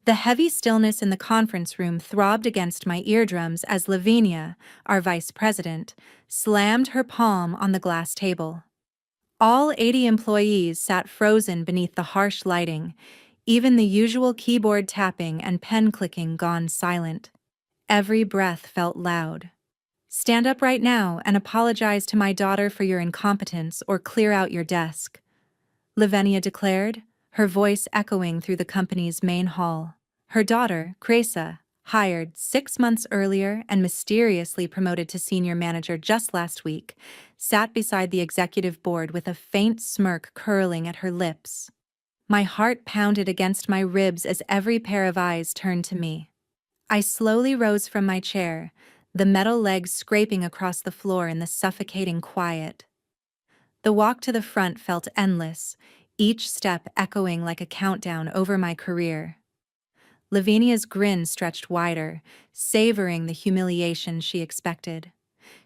The heavy stillness in the conference room throbbed against my eardrums as Lavinia, our vice president, slammed her palm on the glass table. All 80 employees sat frozen beneath the harsh lighting, even the usual keyboard tapping and pen clicking gone silent. Every breath felt loud. "Stand up right now and apologize to my daughter for your incompetence or clear out your desk," Lavinia declared, her voice echoing through the company's main hall. Her daughter, Cresa, hired 6 months earlier and mysteriously promoted to senior manager just last week, sat beside the executive board with a faint smirk curling at her lips. My heart pounded against my ribs as every pair of eyes turned to me. I slowly rose from my chair, the metal legs scraping across the floor in the suffocating quiet. The walk to the front felt endless, each step echoing like a countdown over my career. Lavinia's grin stretched wider, savoring the humiliation she expected.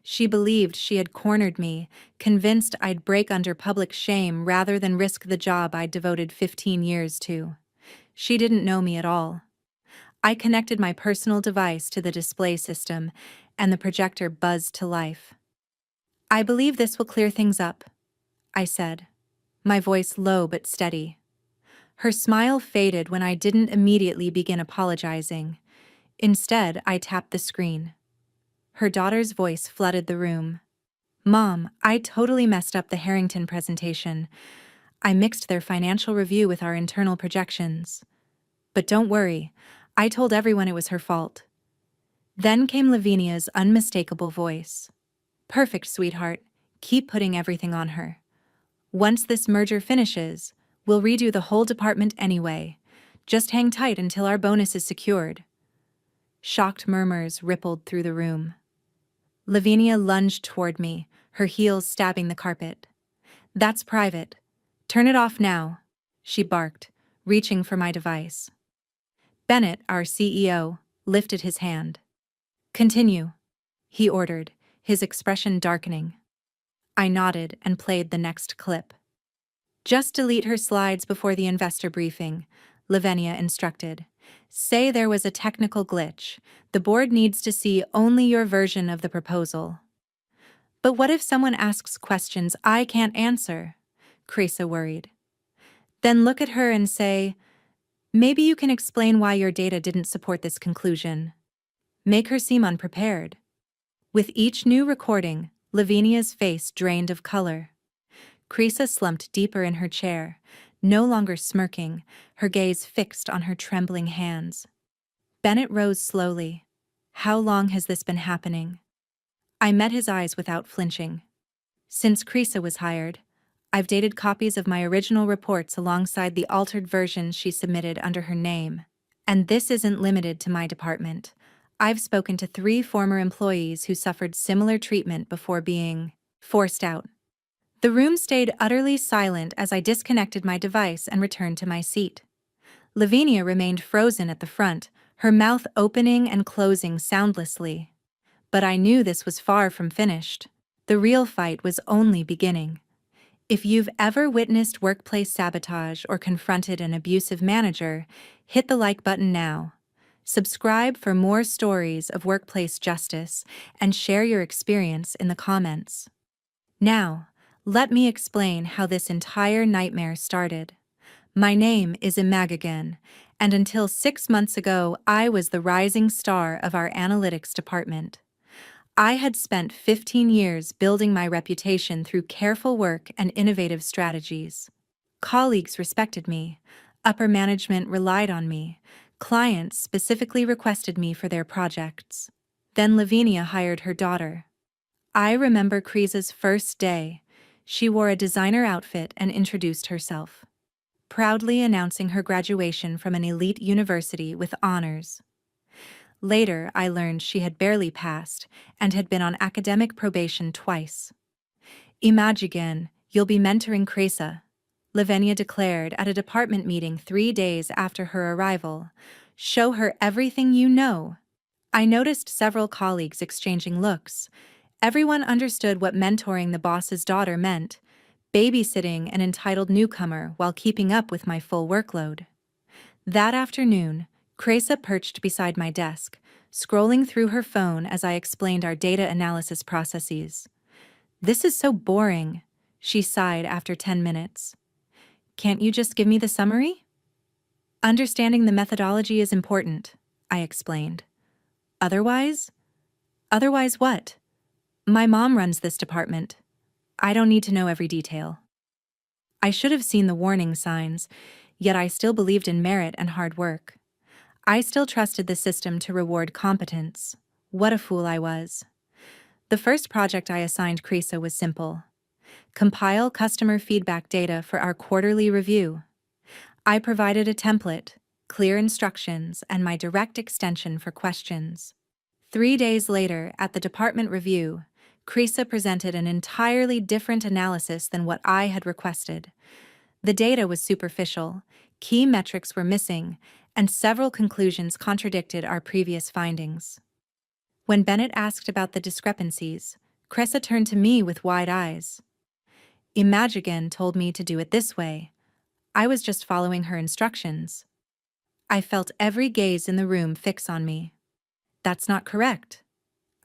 She believed she had cornered me, convinced I'd break under public shame rather than risk the job I'd devoted 15 years to. She didn't know me at all. I connected my personal device to the display system, and the projector buzzed to life. "I believe this will clear things up," I said, my voice low but steady. Her smile faded when I didn't immediately begin apologizing. Instead, I tapped the screen. Her daughter's voice flooded the room. "Mom, I totally messed up the Harrington presentation. I mixed their financial review with our internal projections. But don't worry, I told everyone it was her fault." Then came Lavinia's unmistakable voice. "Perfect, sweetheart. Keep putting everything on her. Once this merger finishes, we'll redo the whole department anyway. Just hang tight until our bonus is secured." Shocked murmurs rippled through the room. Lavinia lunged toward me, her heels stabbing the carpet. "That's private. Turn it off now," she barked, reaching for my device. Bennett, our CEO, lifted his hand. "Continue," he ordered, his expression darkening. I nodded and played the next clip. "Just delete her slides before the investor briefing," Lavinia instructed. "Say there was a technical glitch. The board needs to see only your version of the proposal." "But what if someone asks questions I can't answer?" Cresa worried. "Then look at her and say, 'Maybe you can explain why your data didn't support this conclusion.' Make her seem unprepared." With each new recording, Lavinia's face drained of color. Cresa slumped deeper in her chair, no longer smirking, her gaze fixed on her trembling hands. Bennett rose slowly. "How long has this been happening?" I met his eyes without flinching. "Since Cresa was hired, I've dated copies of my original reports alongside the altered versions she submitted under her name. And this isn't limited to my department. I've spoken to 3 former employees who suffered similar treatment before being forced out." The room stayed utterly silent as I disconnected my device and returned to my seat. Lavinia remained frozen at the front, her mouth opening and closing soundlessly. But I knew this was far from finished. The real fight was only beginning. If you've ever witnessed workplace sabotage or confronted an abusive manager, hit the like button now. Subscribe for more stories of workplace justice and share your experience in the comments. Now, let me explain how this entire nightmare started. My name is Imagagan, and until 6 months ago, I was the rising star of our analytics department. I had spent 15 years building my reputation through careful work and innovative strategies. Colleagues respected me, upper management relied on me, clients specifically requested me for their projects. Then Lavinia hired her daughter. I remember Cresa's first day. She wore a designer outfit and introduced herself, proudly announcing her graduation from an elite university with honors. Later, I learned she had barely passed and had been on academic probation twice. "Imagine, you'll be mentoring Cresa," Lavinia declared at a department meeting 3 days after her arrival. "Show her everything you know." I noticed several colleagues exchanging looks. Everyone understood what mentoring the boss's daughter meant, babysitting an entitled newcomer while keeping up with my full workload. That afternoon, Cresa perched beside my desk, scrolling through her phone as I explained our data analysis processes. "This is so boring," she sighed after 10 minutes. "Can't you just give me the summary?" "Understanding the methodology is important," I explained. "Otherwise?" "Otherwise what? My mom runs this department. I don't need to know every detail." I should have seen the warning signs, yet I still believed in merit and hard work. I still trusted the system to reward competence. What a fool I was. The first project I assigned Cresa was simple: compile customer feedback data for our quarterly review. I provided a template, clear instructions, and my direct extension for questions. 3 days later, at the department review, Cresa presented an entirely different analysis than what I had requested. The data was superficial, key metrics were missing, and several conclusions contradicted our previous findings. When Bennett asked about the discrepancies, Cresa turned to me with wide eyes. "Imagigan told me to do it this way. I was just following her instructions." I felt every gaze in the room fix on me. "That's not correct,"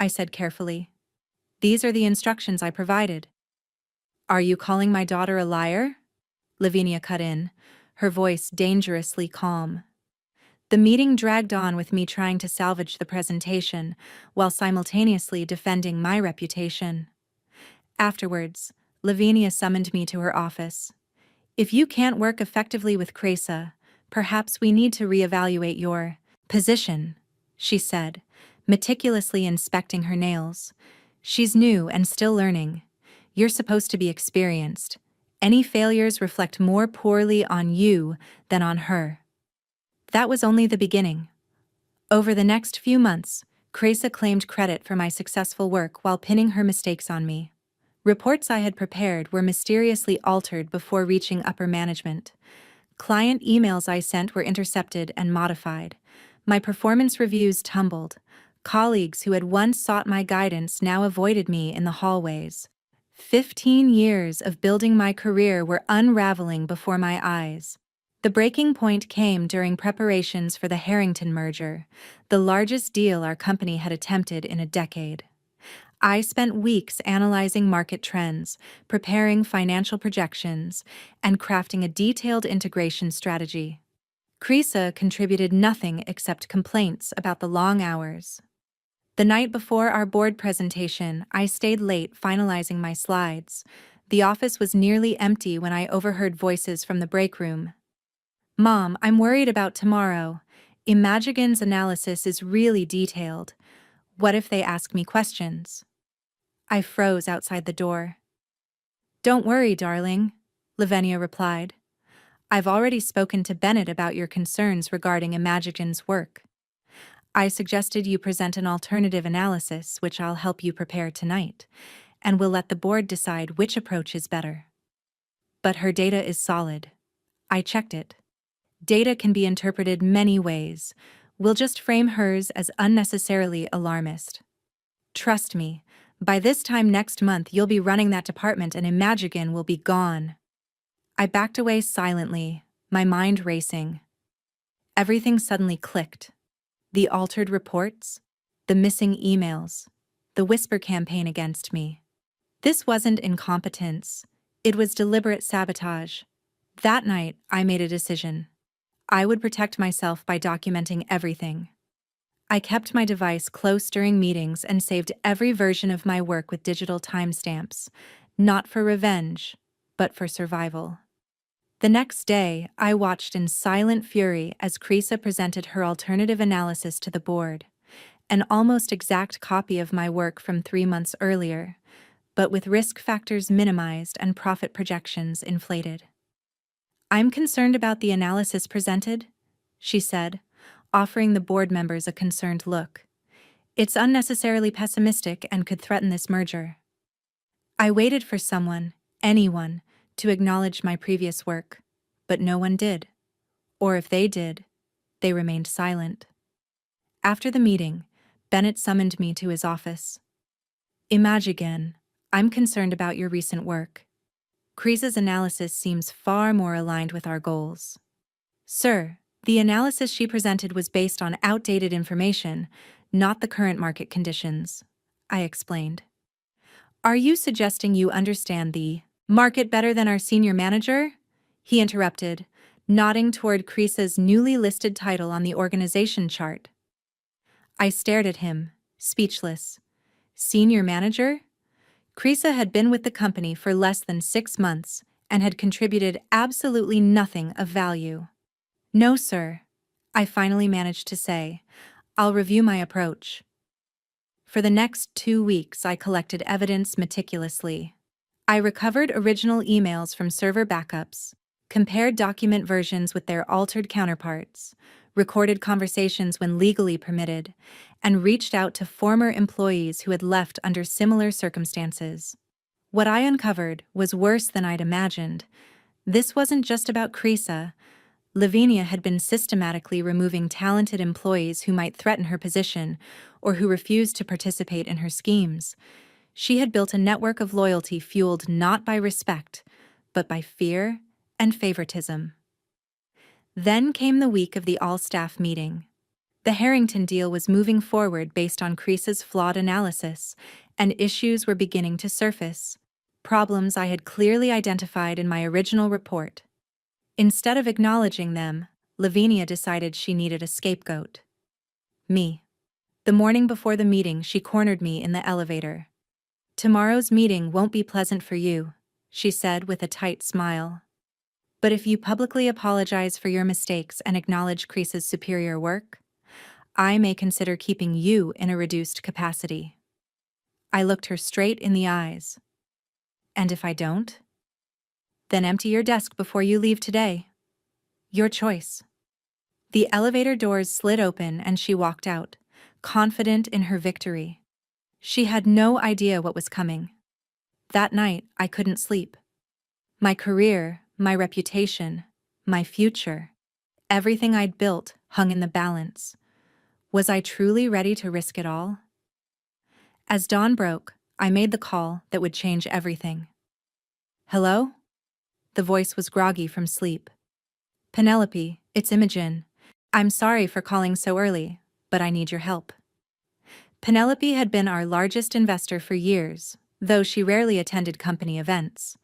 I said carefully. "These are the instructions I provided." "Are you calling my daughter a liar?" Lavinia cut in, her voice dangerously calm. The meeting dragged on with me trying to salvage the presentation while simultaneously defending my reputation. Afterwards, Lavinia summoned me to her office. "If you can't work effectively with Cresa, perhaps we need to reevaluate your position," she said, meticulously inspecting her nails. "She's new and still learning. You're supposed to be experienced. Any failures reflect more poorly on you than on her." That was only the beginning. Over the next few months, Cresa claimed credit for my successful work while pinning her mistakes on me. Reports I had prepared were mysteriously altered before reaching upper management. Client emails I sent were intercepted and modified. My performance reviews tumbled. Colleagues who had once sought my guidance now avoided me in the hallways. 15 years of building my career were unraveling before my eyes. The breaking point came during preparations for the Harrington merger, the largest deal our company had attempted in a decade. I spent weeks analyzing market trends, preparing financial projections, and crafting a detailed integration strategy. Cresa contributed nothing except complaints about the long hours. The night before our board presentation, I stayed late finalizing my slides. The office was nearly empty when I overheard voices from the break room. "Mom, I'm worried about tomorrow. Imagigan's analysis is really detailed. What if they ask me questions?" I froze outside the door. "Don't worry, darling," Lavinia replied. "I've already spoken to Bennett about your concerns regarding Imagigan's work. I suggested you present an alternative analysis, which I'll help you prepare tonight, and we'll let the board decide which approach is better." But her data is solid. I checked it. Data can be interpreted many ways. We'll just frame hers as unnecessarily alarmist. Trust me, by this time next month you'll be running that department and Imagigan will be gone. I backed away silently, my mind racing. Everything suddenly clicked. The altered reports, the missing emails, the whisper campaign against me. This wasn't incompetence. It was deliberate sabotage. That night, I made a decision. I would protect myself by documenting everything. I kept my device close during meetings and saved every version of my work with digital timestamps, not for revenge, but for survival. The next day, I watched in silent fury as Cresa presented her alternative analysis to the board, an almost exact copy of my work from 3 months earlier, but with risk factors minimized and profit projections inflated. "I'm concerned about the analysis presented," she said, offering the board members a concerned look. "It's unnecessarily pessimistic and could threaten this merger." I waited for someone, anyone, to acknowledge my previous work, but no one did. Or if they did, they remained silent. After the meeting, Bennett summoned me to his office. "Imagigan, I'm concerned about your recent work. Cresa's analysis seems far more aligned with our goals." "Sir," The analysis she presented was based on outdated information, not the current market conditions, I explained. Are you suggesting you understand the market better than our senior manager? He interrupted, nodding toward Krisa's newly listed title on the organization chart. I stared at him, speechless. Senior manager? Krisa had been with the company for less than 6 months and had contributed absolutely nothing of value. No, sir, I finally managed to say. I'll review my approach. For the next 2 weeks, I collected evidence meticulously. I recovered original emails from server backups, compared document versions with their altered counterparts, recorded conversations when legally permitted, and reached out to former employees who had left under similar circumstances. What I uncovered was worse than I'd imagined. This wasn't just about Krisa. Lavinia had been systematically removing talented employees who might threaten her position or who refused to participate in her schemes. She had built a network of loyalty fueled not by respect, but by fear and favoritism. Then came the week of the all-staff meeting. The Harrington deal was moving forward based on Krisa's flawed analysis, and issues were beginning to surface, problems I had clearly identified in my original report. Instead of acknowledging them, Lavinia decided she needed a scapegoat. Me. The morning before the meeting, she cornered me in the elevator. Tomorrow's meeting won't be pleasant for you, she said with a tight smile. But if you publicly apologize for your mistakes and acknowledge Krisa's superior work, I may consider keeping you in a reduced capacity. I looked her straight in the eyes. And if I don't? Then empty your desk before you leave today. Your choice. The elevator doors slid open and she walked out, confident in her victory. She had no idea what was coming. That night, I couldn't sleep. My career, my reputation, my future, everything I'd built hung in the balance. Was I truly ready to risk it all? As dawn broke, I made the call that would change everything. Hello? The voice was groggy from sleep. Penelope, it's Imogen. I'm sorry for calling so early, but I need your help. Penelope had been our largest investor for years, though she rarely attended company events.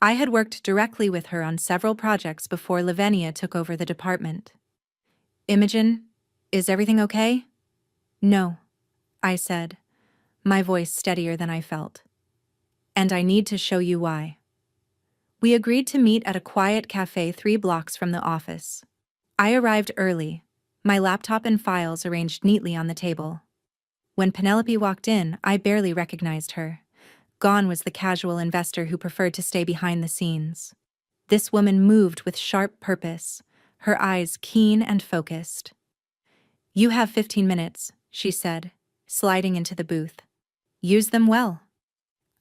I had worked directly with her on several projects before Lavinia took over the department. Imogen, is everything okay? No, I said, my voice steadier than I felt. And I need to show you why. We agreed to meet at a quiet cafe 3 blocks from the office. I arrived early, my laptop and files arranged neatly on the table. When Penelope walked in, I barely recognized her. Gone was the casual investor who preferred to stay behind the scenes. This woman moved with sharp purpose, her eyes keen and focused. You have 15 minutes, she said, sliding into the booth. Use them well.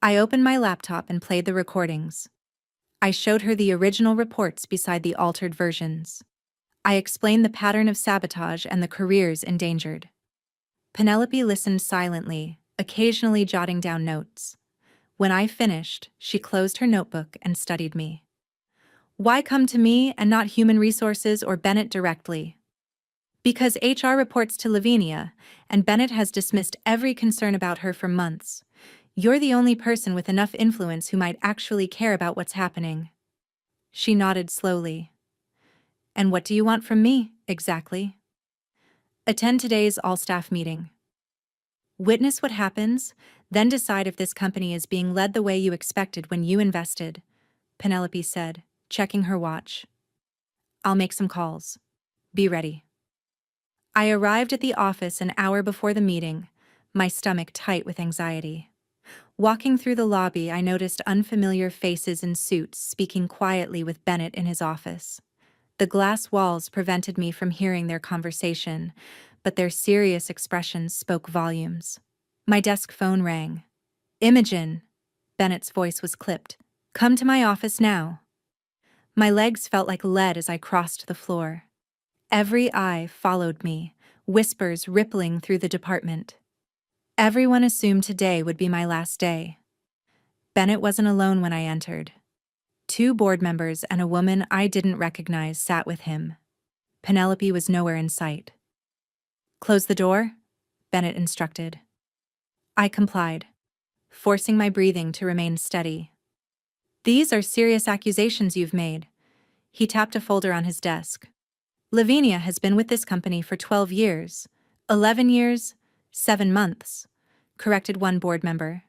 I opened my laptop and played the recordings. I showed her the original reports beside the altered versions. I explained the pattern of sabotage and the careers endangered. Penelope listened silently, occasionally jotting down notes. When I finished, she closed her notebook and studied me. Why come to me and not Human Resources or Bennett directly? Because HR reports to Lavinia, and Bennett has dismissed every concern about her for months. You're the only person with enough influence who might actually care about what's happening. She nodded slowly. And what do you want from me, exactly? Attend today's all-staff meeting. Witness what happens, then decide if this company is being led the way you expected when you invested, Penelope said, checking her watch. I'll make some calls. Be ready. I arrived at the office an hour before the meeting, my stomach tight with anxiety. Walking through the lobby, I noticed unfamiliar faces in suits speaking quietly with Bennett in his office. The glass walls prevented me from hearing their conversation, but their serious expressions spoke volumes. My desk phone rang. Imogen, Bennett's voice was clipped. Come to my office now. My legs felt like lead as I crossed the floor. Every eye followed me, whispers rippling through the department. Everyone assumed today would be my last day. Bennett wasn't alone when I entered. 2 board members and a woman I didn't recognize sat with him. Penelope was nowhere in sight. "Close the door," Bennett instructed. I complied, forcing my breathing to remain steady. "These are serious accusations you've made." He tapped a folder on his desk. "Lavinia has been with this company for 12 years, 11 years, 7 months," corrected one board member,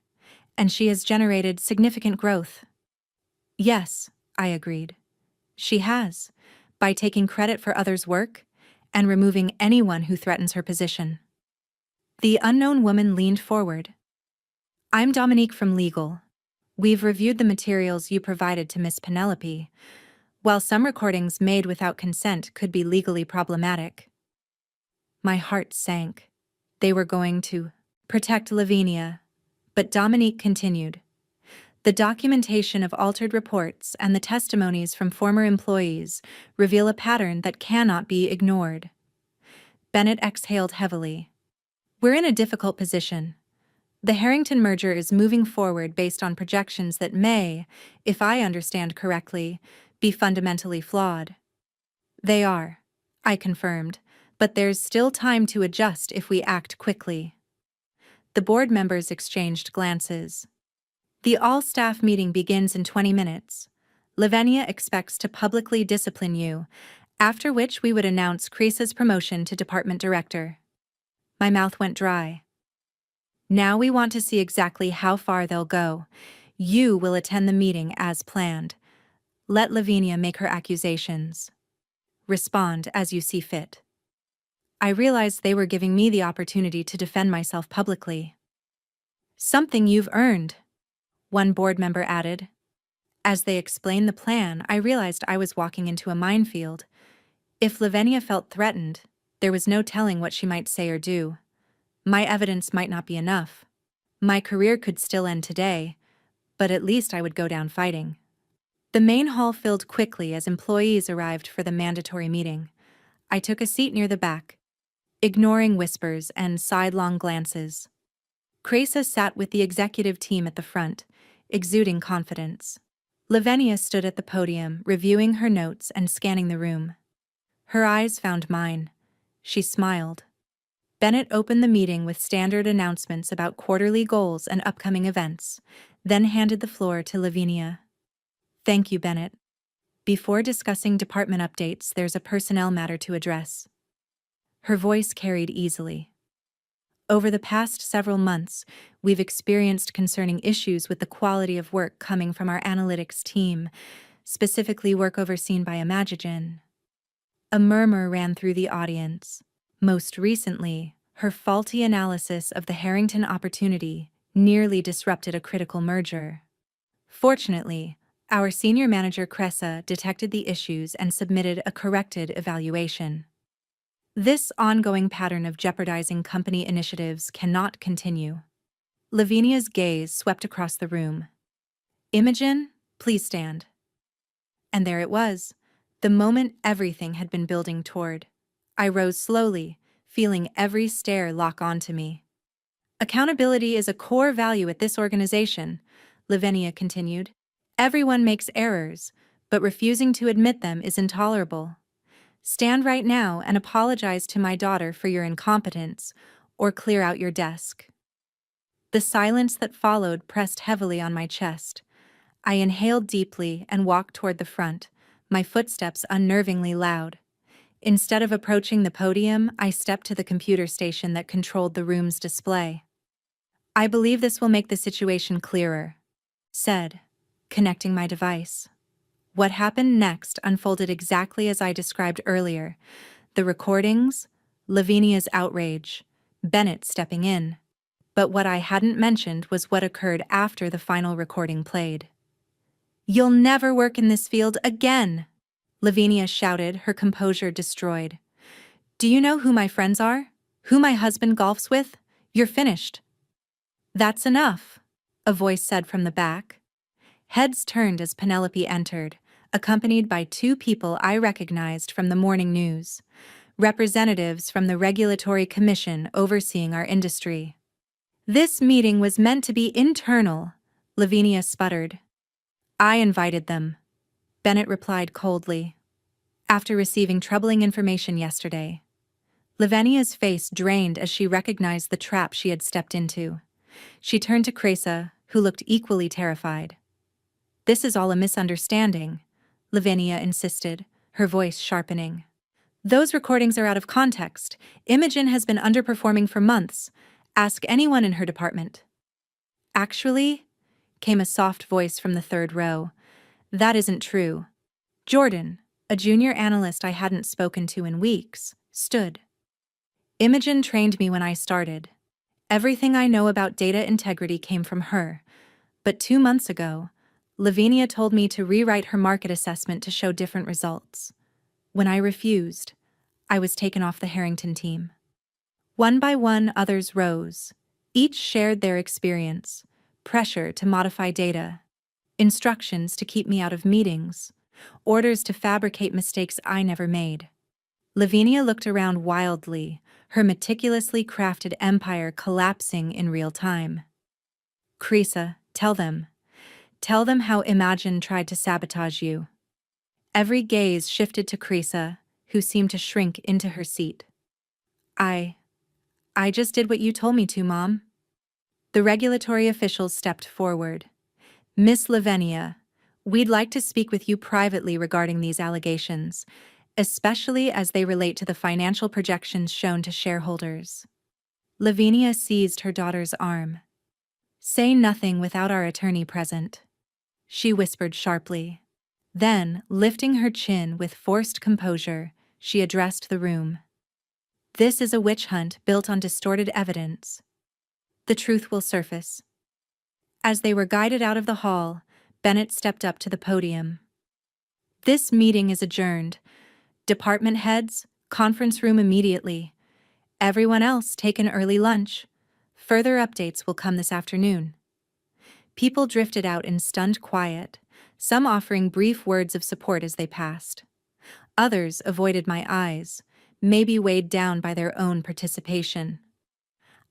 "and she has generated significant growth." "Yes," I agreed. "She has, by taking credit for others' work and removing anyone who threatens her position." The unknown woman leaned forward. "I'm Dominique from Legal. We've reviewed the materials you provided to Miss Penelope. While some recordings made without consent could be legally problematic." My heart sank. They were going to protect Lavinia. But Dominique continued. "The documentation of altered reports and the testimonies from former employees reveal a pattern that cannot be ignored." Bennett exhaled heavily. "We're in a difficult position. The Harrington merger is moving forward based on projections that may, if I understand correctly, be fundamentally flawed." "They are," I confirmed, "but there's still time to adjust if we act quickly." The board members exchanged glances. "The all-staff meeting begins in 20 minutes. Lavinia expects to publicly discipline you, after which we would announce Creasa's promotion to department director." My mouth went dry. "Now we want to see exactly how far they'll go. You will attend the meeting as planned. Let Lavinia make her accusations. Respond as you see fit." I realized they were giving me the opportunity to defend myself publicly. "Something you've earned," one board member added. As they explained the plan, I realized I was walking into a minefield. If Lavinia felt threatened, there was no telling what she might say or do. My evidence might not be enough. My career could still end today, but at least I would go down fighting. The main hall filled quickly as employees arrived for the mandatory meeting. I took a seat near the back, ignoring whispers and sidelong glances. Creasa sat with the executive team at the front, exuding confidence. Lavinia stood at the podium, reviewing her notes and scanning the room. Her eyes found mine. She smiled. Bennett opened the meeting with standard announcements about quarterly goals and upcoming events, then handed the floor to Lavinia. "Thank you, Bennett. Before discussing department updates, there's a personnel matter to address." Her voice carried easily. "Over the past several months, we've experienced concerning issues with the quality of work coming from our analytics team, specifically work overseen by Imagigen." A murmur ran through the audience. Most recently, her faulty analysis of the Harrington opportunity nearly disrupted a critical merger. Fortunately, our senior manager Creasa detected the issues and submitted a corrected evaluation. This ongoing pattern of jeopardizing company initiatives cannot continue. Lavinia's gaze swept across the room. "Imogen, please stand." And there it was, the moment everything had been building toward. I rose slowly, feeling every stare lock onto me. "Accountability is a core value at this organization," Lavinia continued. "Everyone makes errors, but refusing to admit them is intolerable. Stand right now and apologize to my daughter for your incompetence, or clear out your desk." The silence that followed pressed heavily on my chest. I inhaled deeply and walked toward the front, my footsteps unnervingly loud. Instead of approaching the podium, I stepped to the computer station that controlled the room's display. "I believe this will make the situation clearer," said, connecting my device. What happened next unfolded exactly as I described earlier. The recordings, Lavinia's outrage, Bennett stepping in. But what I hadn't mentioned was what occurred after the final recording played. "You'll never work in this field again!" Lavinia shouted, her composure destroyed. "Do you know who my friends are? Who my husband golfs with? You're finished." "That's enough," a voice said from the back. Heads turned as Penelope entered, accompanied by two people I recognized from the morning news, representatives from the Regulatory Commission overseeing our industry. "This meeting was meant to be internal," Lavinia sputtered. "I invited them," Bennett replied coldly. after receiving troubling information yesterday. Lavenia's face drained as she recognized the trap she had stepped into. She turned to Cresa, who looked equally terrified. "This is all a misunderstanding," Lavenia insisted, her voice sharpening. "Those recordings are out of context. Imogen has been underperforming for months. Ask anyone in her department." "Actually," came a soft voice from the third row, "that isn't true." Jordan, a junior analyst I hadn't spoken to in weeks, stood. "Imogen trained me when I started. Everything I know about data integrity came from her. But 2 months ago, Lavinia told me to rewrite her market assessment to show different results. When I refused, I was taken off the Harrington team." One by one, others rose. Each shared their experience: pressure to modify data, instructions to keep me out of meetings, orders to fabricate mistakes I never made. Lavinia looked around wildly, her meticulously crafted empire collapsing in real time. "Cresa, tell them. Tell them how Imogen tried to sabotage you." Every gaze shifted to Cresa, who seemed to shrink into her seat. I just did what you told me to, Mom." The regulatory officials stepped forward. "Miss Lavenia, we'd like to speak with you privately regarding these allegations, especially as they relate to the financial projections shown to shareholders." Lavinia seized her daughter's arm. "Say nothing without our attorney present," she whispered sharply. Then, lifting her chin with forced composure, she addressed the room. "This is a witch hunt built on distorted evidence. The truth will surface." As they were guided out of the hall, Bennett stepped up to the podium. "This meeting is adjourned. Department heads, conference room immediately. Everyone else take an early lunch. Further updates will come this afternoon." People drifted out in stunned quiet, some offering brief words of support as they passed. Others avoided my eyes, maybe weighed down by their own participation.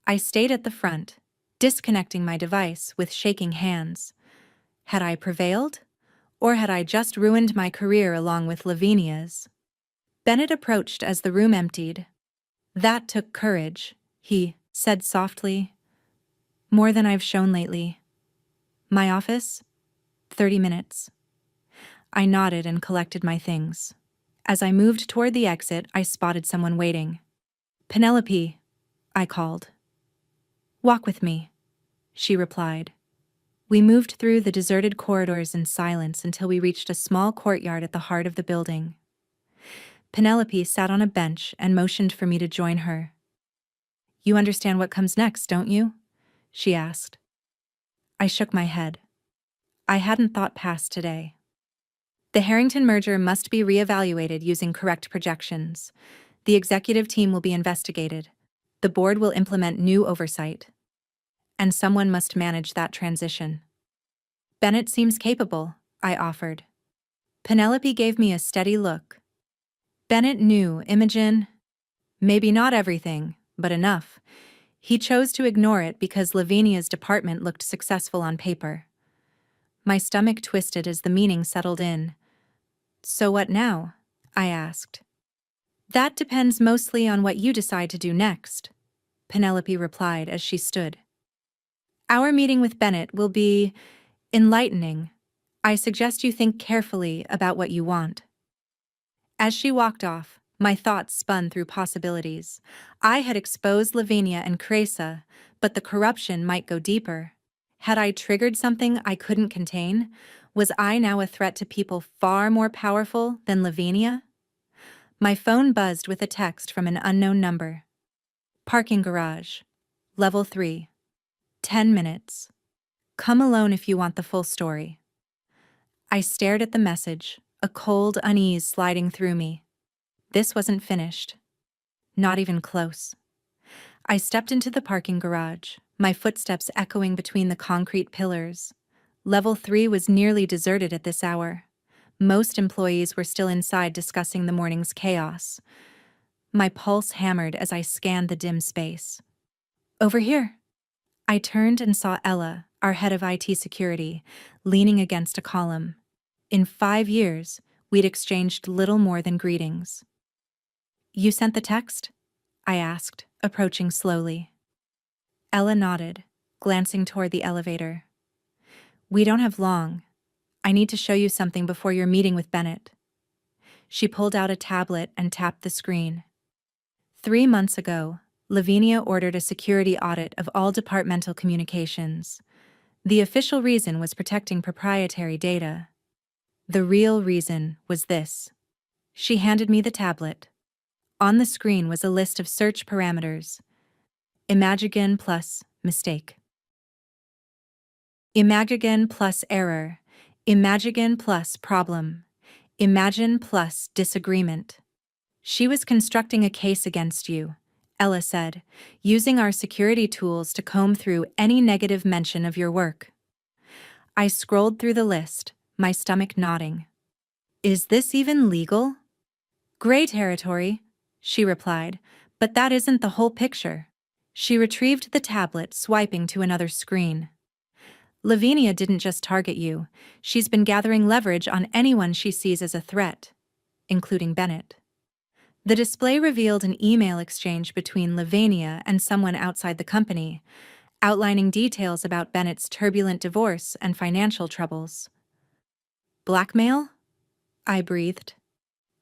I stayed at the front, disconnecting my device with shaking hands. Had I prevailed? Or had I just ruined my career along with Lavinia's? Bennett approached as the room emptied. "That took courage," he said softly. "More than I've shown lately." "My office? 30 minutes." I nodded and collected my things. As I moved toward the exit, I spotted someone waiting. "Penelope," I called. "Walk with me," she replied. We moved through the deserted corridors in silence until we reached a small courtyard at the heart of the building. Penelope sat on a bench and motioned for me to join her. "You understand what comes next, don't you?" she asked. I shook my head. I hadn't thought past today. The Harrington merger must be reevaluated using correct projections. The executive team will be investigated. The board will implement new oversight. And someone must manage that transition. "Bennett seems capable," I offered. Penelope gave me a steady look. "Bennett knew Imogen. Maybe not everything, but enough. He chose to ignore it because Lavinia's department looked successful on paper." My stomach twisted as the meaning settled in. "So what now?" I asked. "That depends mostly on what you decide to do next," Penelope replied as she stood. "Our meeting with Bennett will be enlightening. I suggest you think carefully about what you want." As she walked off, my thoughts spun through possibilities. I had exposed Lavinia and Cresa, but the corruption might go deeper. Had I triggered something I couldn't contain? Was I now a threat to people far more powerful than Lavinia? My phone buzzed with a text from an unknown number. "Parking garage. Level 3. 10 minutes. Come alone if you want the full story." I stared at the message, a cold unease sliding through me. This wasn't finished. Not even close. I stepped into the parking garage, my footsteps echoing between the concrete pillars. Level 3 was nearly deserted at this hour. Most employees were still inside discussing the morning's chaos. My pulse hammered as I scanned the dim space. "Over here." I turned and saw Ella, our head of IT security, leaning against a column. In 5 years, We'd exchanged little more than greetings. "You sent the text?" I asked, approaching slowly. Ella nodded, glancing toward the elevator. "We don't have long. I need to show you something before your meeting with Bennett." She pulled out a tablet and tapped the screen. 3 months ago, Lavinia ordered a security audit of all departmental communications. The official reason was protecting proprietary data. The real reason was this. She handed me the tablet. On the screen was a list of search parameters. Imagigen plus mistake. Imagigen plus error. Imagigen plus problem. Imagine plus disagreement. "She was constructing a case against you," Ella said, "using our security tools to comb through any negative mention of your work." I scrolled through the list, my stomach nodding. "Is this even legal?" "Gray territory," she replied, "but that isn't the whole picture." She retrieved the tablet, swiping to another screen. "Lavinia didn't just target you, she's been gathering leverage on anyone she sees as a threat, including Bennett." The display revealed an email exchange between Lavinia and someone outside the company, outlining details about Bennett's turbulent divorce and financial troubles. "Blackmail?" I breathed.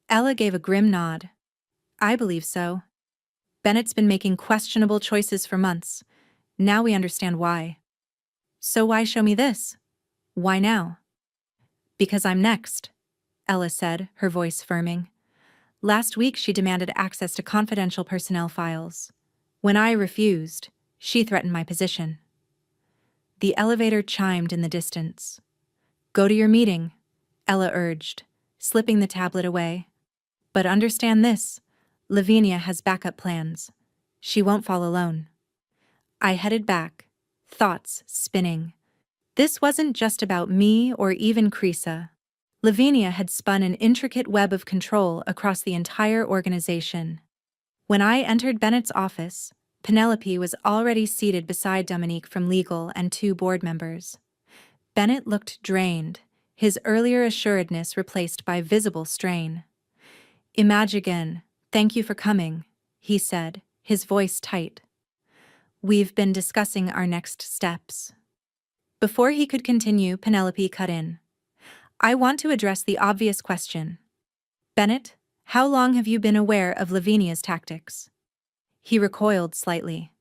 Ella gave a grim nod. "I believe so. Bennett's been making questionable choices for months. Now we understand why." "So why show me this? Why now?" "Because I'm next," Ella said, her voice firming. "Last week she demanded access to confidential personnel files. When I refused, she threatened my position." The elevator chimed in the distance. "Go to your meeting," Ella urged, slipping the tablet away. "But understand this, Lavinia has backup plans. She won't fall alone." I headed back, thoughts spinning. This wasn't just about me or even Creasa. Lavinia had spun an intricate web of control across the entire organization. When I entered Bennett's office, Penelope was already seated beside Dominique from legal and 2 board members. Bennett looked drained, his earlier assuredness replaced by visible strain. "Imagigen, thank you for coming," he said, his voice tight. "We've been discussing our next steps." Before he could continue, Penelope cut in. "I want to address the obvious question. Bennett, how long have you been aware of Lavinia's tactics?" He recoiled slightly.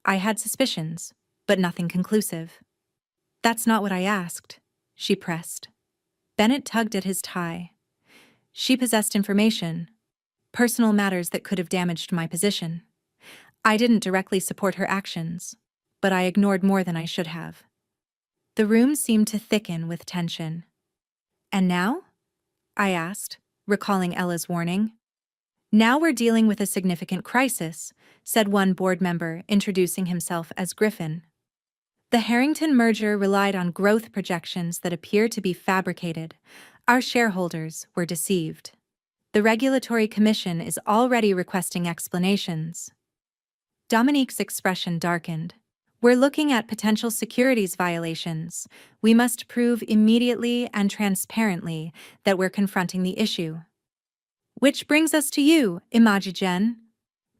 "I had suspicions, but nothing conclusive." "That's not what I asked," she pressed. Bennett tugged at his tie. "She possessed information, personal matters that could have damaged my position. I didn't directly support her actions, but I ignored more than I should have." The room seemed to thicken with tension. "And now?" I asked, recalling Ella's warning. "Now we're dealing with a significant crisis," said one board member, introducing himself as Griffin. "The Harrington merger relied on growth projections that appear to be fabricated. Our shareholders were deceived. The Regulatory Commission is already requesting explanations." Dominique's expression darkened. "We're looking at potential securities violations. We must prove immediately and transparently that we're confronting the issue." "Which brings us to you, Imagigen,"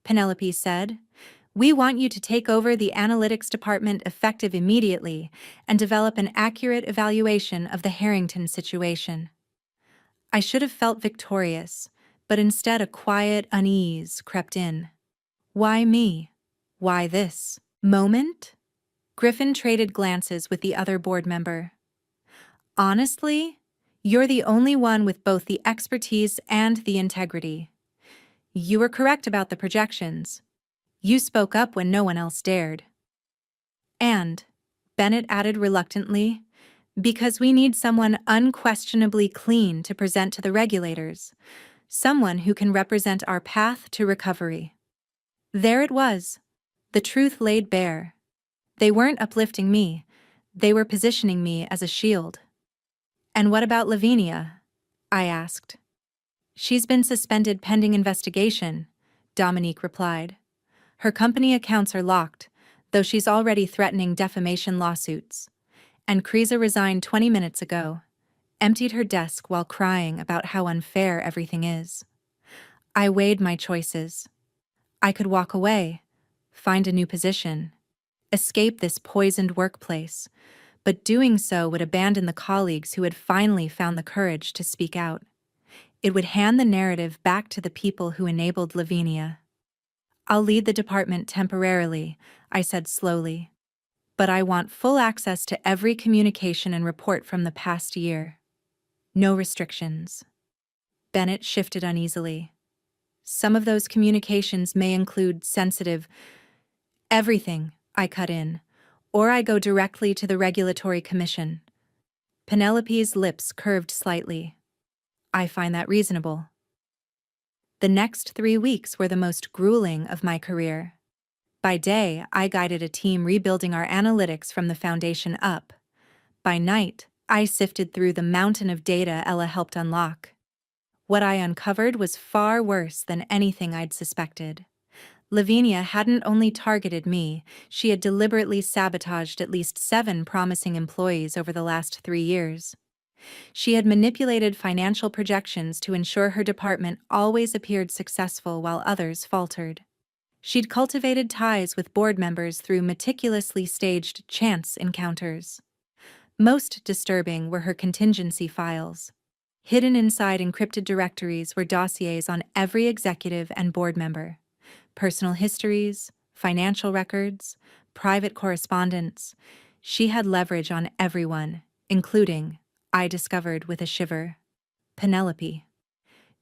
Penelope said. "We want you to take over the analytics department effective immediately and develop an accurate evaluation of the Harrington situation." I should have felt victorious, but instead a quiet unease crept in. "Why me? Why this moment?" Griffin traded glances with the other board member. "Honestly, you're the only one with both the expertise and the integrity. You were correct about the projections. You spoke up when no one else dared." "And," Bennett added reluctantly, "because we need someone unquestionably clean to present to the regulators, someone who can represent our path to recovery." There it was, the truth laid bare. They weren't uplifting me, they were positioning me as a shield. "And what about Lavinia?" I asked. "She's been suspended pending investigation," Dominique replied. "Her company accounts are locked, though she's already threatening defamation lawsuits. And Creasa resigned 20 minutes ago. emptied her desk while crying about how unfair everything is. I weighed my choices. I could walk away, find a new position, escape this poisoned workplace, but doing so would abandon the colleagues who had finally found the courage to speak out. It would hand the narrative back to the people who enabled Lavinia. "I'll lead the department temporarily," I said slowly. "But I want full access to every communication and report from the past year. No restrictions." Bennett shifted uneasily. "Some of those communications may include sensitive—" "Everything," I cut in, "or I go directly to the Regulatory Commission." Penelope's lips curved slightly. "I find that reasonable." The next 3 weeks were the most grueling of my career. By day, I guided a team rebuilding our analytics from the foundation up. By night, I sifted through the mountain of data Ella helped unlock. What I uncovered was far worse than anything I'd suspected. Lavinia hadn't only targeted me, she had deliberately sabotaged at least 7 promising employees over the last 3 years. She had manipulated financial projections to ensure her department always appeared successful while others faltered. She'd cultivated ties with board members through meticulously staged chance encounters. Most disturbing were her contingency files. Hidden inside encrypted directories were dossiers on every executive and board member. Personal histories, financial records, private correspondence. She had leverage on everyone, including, I discovered with a shiver, Penelope.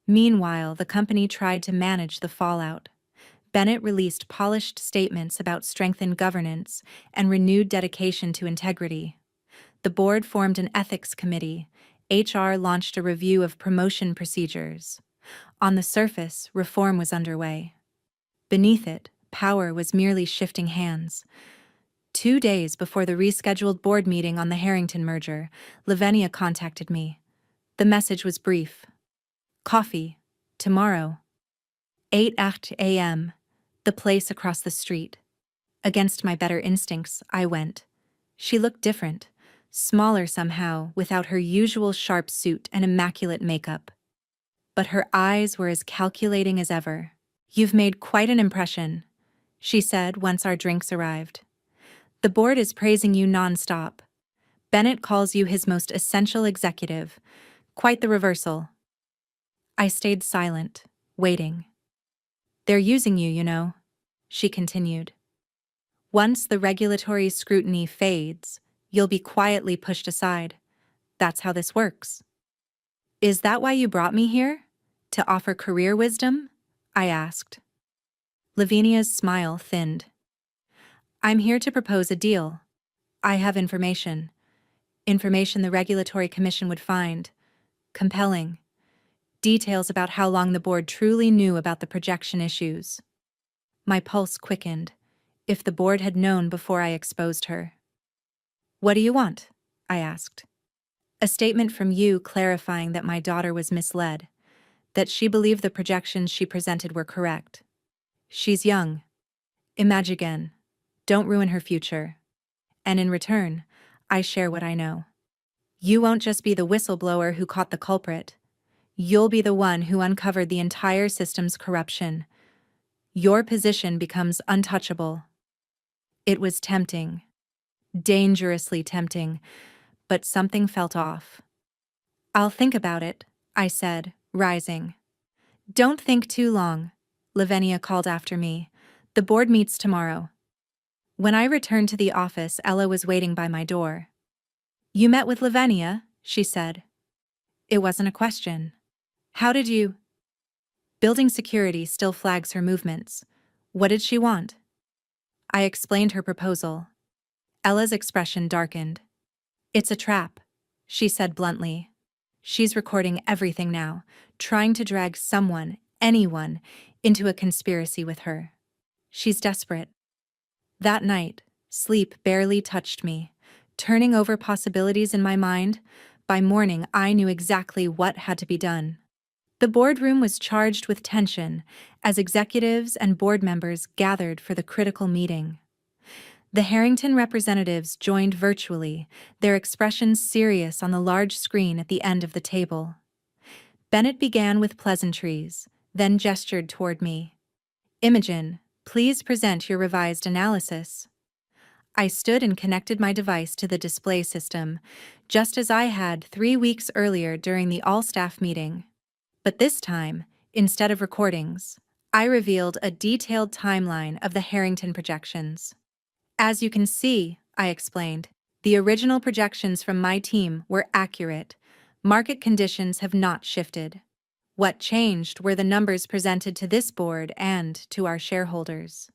Meanwhile, the company tried to manage the fallout. Bennett released polished statements about strengthened governance and renewed dedication to integrity. The board formed an ethics committee. HR launched a review of promotion procedures. On the surface, reform was underway. Beneath it, power was merely shifting hands. 2 days before the rescheduled board meeting on the Harrington merger, Lavinia contacted me. The message was brief. "Coffee. Tomorrow. 8 a.m. The place across the street." Against my better instincts, I went. She looked different, smaller somehow, without her usual sharp suit and immaculate makeup. But her eyes were as calculating as ever. "You've made quite an impression," she said once our drinks arrived. "The board is praising you nonstop. Bennett calls you his most essential executive. Quite the reversal." I stayed silent, waiting. "They're using you, you know," she continued. "Once the regulatory scrutiny fades, you'll be quietly pushed aside. That's how this works." "Is that why you brought me here? To offer career wisdom?" I asked. Lavinia's smile thinned. "I'm here to propose a deal. I have information. Information the Regulatory Commission would find compelling. Details about how long the board truly knew about the projection issues." My pulse quickened. If the board had known before I exposed her. "What do you want?" I asked. "A statement from you clarifying that my daughter was misled, that she believed the projections she presented were correct. She's young. Imagine again. Don't ruin her future. And in return, I share what I know. You won't just be the whistleblower who caught the culprit. You'll be the one who uncovered the entire system's corruption. Your position becomes untouchable." It was tempting. Dangerously tempting, but something felt off. "I'll think about it," I said, rising. "Don't think too long," Lavinia called after me. "The board meets tomorrow." When I returned to the office, Ella was waiting by my door. "You met with Lavinia?" she said. It wasn't a question. "How did you—" Building security still flags her movements. What did she want? I explained her proposal. Ella's expression darkened. "It's a trap," she said bluntly. "She's recording everything now, trying to drag someone, anyone, into a conspiracy with her. She's desperate." That night, sleep barely touched me, turning over possibilities in my mind. By morning, I knew exactly what had to be done. The boardroom was charged with tension as executives and board members gathered for the critical meeting. The Harrington representatives joined virtually, their expressions serious on the large screen at the end of the table. Bennett began with pleasantries, then gestured toward me. "Imogen, please present your revised analysis." I stood and connected my device to the display system, just as I had 3 weeks earlier during the all-staff meeting. But this time, instead of recordings, I revealed a detailed timeline of the Harrington projections. "As you can see," I explained, "the original projections from my team were accurate. Market conditions have not shifted. What changed were the numbers presented to this board and to our shareholders."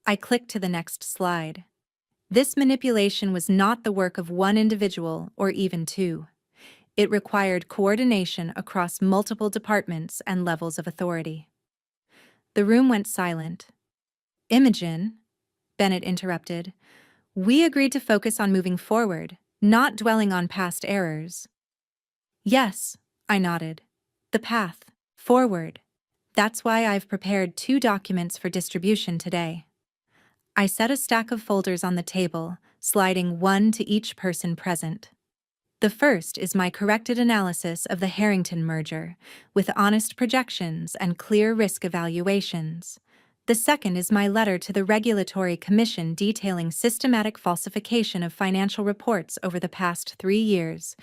I clicked to the next slide. This manipulation was not the work of one individual or even two. It required coordination across multiple departments and levels of authority. The room went silent. "Imogen," Bennett interrupted, "we agreed to focus on moving forward, not dwelling on past errors." "Yes," I nodded. "The path forward. That's why I've prepared 2 documents for distribution today." I set a stack of folders on the table, sliding one to each person present. The first is my corrected analysis of the Harrington merger, with honest projections and clear risk evaluations. The second is my letter to the Regulatory Commission detailing systematic falsification of financial reports over the past 3 years,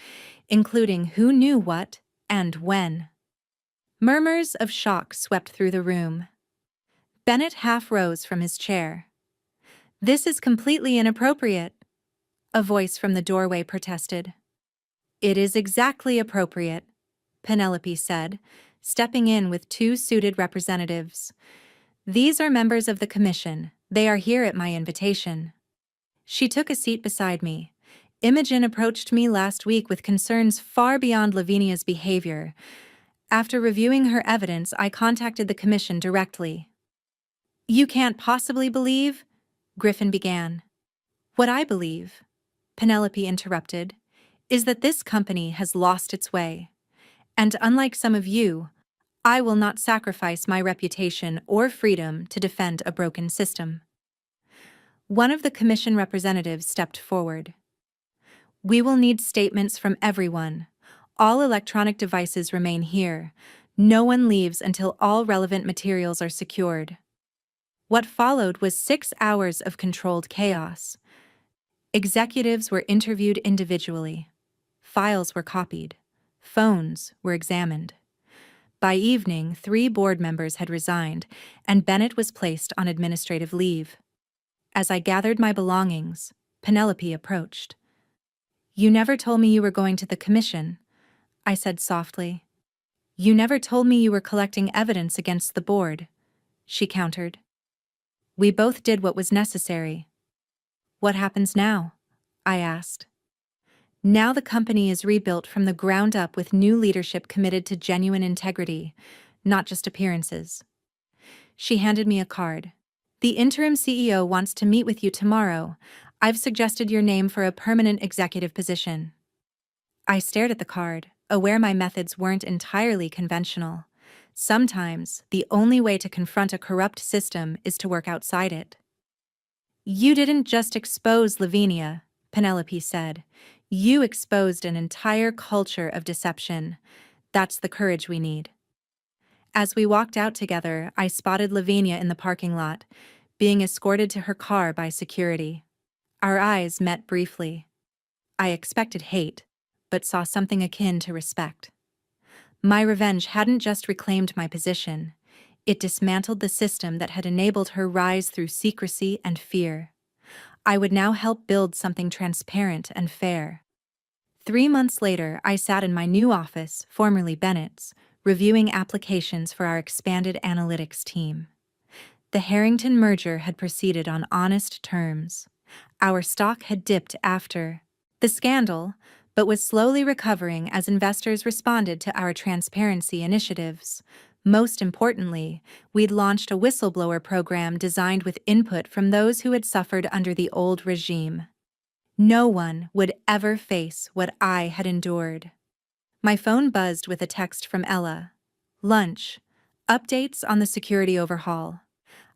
including who knew what and when. Murmurs of shock swept through the room. Bennett half rose from his chair. "This is completely inappropriate," a voice from the doorway protested. "It is exactly appropriate," Penelope said, stepping in with 2 suited representatives. "These are members of the commission. They are here at my invitation." She took a seat beside me. "Imogen approached me last week with concerns far beyond Lavinia's behavior. After reviewing her evidence, I contacted the commission directly." "You can't possibly believe?" Griffin began. "What I believe," Penelope interrupted, "is that this company has lost its way. And unlike some of you, I will not sacrifice my reputation or freedom to defend a broken system." One of the commission representatives stepped forward. "We will need statements from everyone. All electronic devices remain here. No one leaves until all relevant materials are secured." What followed was 6 hours of controlled chaos. Executives were interviewed individually. Files were copied. Phones were examined. By evening, 3 board members had resigned, and Bennett was placed on administrative leave. As I gathered my belongings, Penelope approached. "You never told me you were going to the commission," I said softly. "You never told me you were collecting evidence against the board," she countered. "We both did what was necessary." "What happens now?" I asked. "Now the company is rebuilt from the ground up with new leadership committed to genuine integrity, not just appearances." She handed me a card. "The interim CEO wants to meet with you tomorrow. I've suggested your name for a permanent executive position." I stared at the card, aware my methods weren't entirely conventional. Sometimes, the only way to confront a corrupt system is to work outside it. "You didn't just expose Lavinia," Penelope said. "You exposed an entire culture of deception. That's the courage we need." As we walked out together, I spotted Lavinia in the parking lot, being escorted to her car by security. Our eyes met briefly. I expected hate, but saw something akin to respect. My revenge hadn't just reclaimed my position. It dismantled the system that had enabled her rise through secrecy and fear. I would now help build something transparent and fair. 3 months later, I sat in my new office, formerly Bennett's, reviewing applications for our expanded analytics team. The Harrington merger had proceeded on honest terms. Our stock had dipped after the scandal, but was slowly recovering as investors responded to our transparency initiatives. Most importantly, we'd launched a whistleblower program designed with input from those who had suffered under the old regime. No one would ever face what I had endured. My phone buzzed with a text from Ella. "Lunch. Updates on the security overhaul."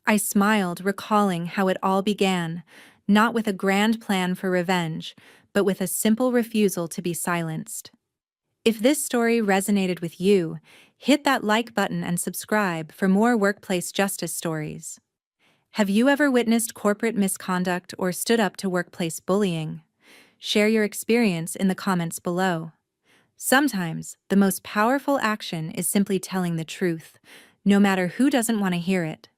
I smiled, recalling how it all began, not with a grand plan for revenge, but with a simple refusal to be silenced. If this story resonated with you, hit that like button and subscribe for more workplace justice stories. Have you ever witnessed corporate misconduct or stood up to workplace bullying? Share your experience in the comments below. Sometimes, the most powerful action is simply telling the truth, no matter who doesn't want to hear it.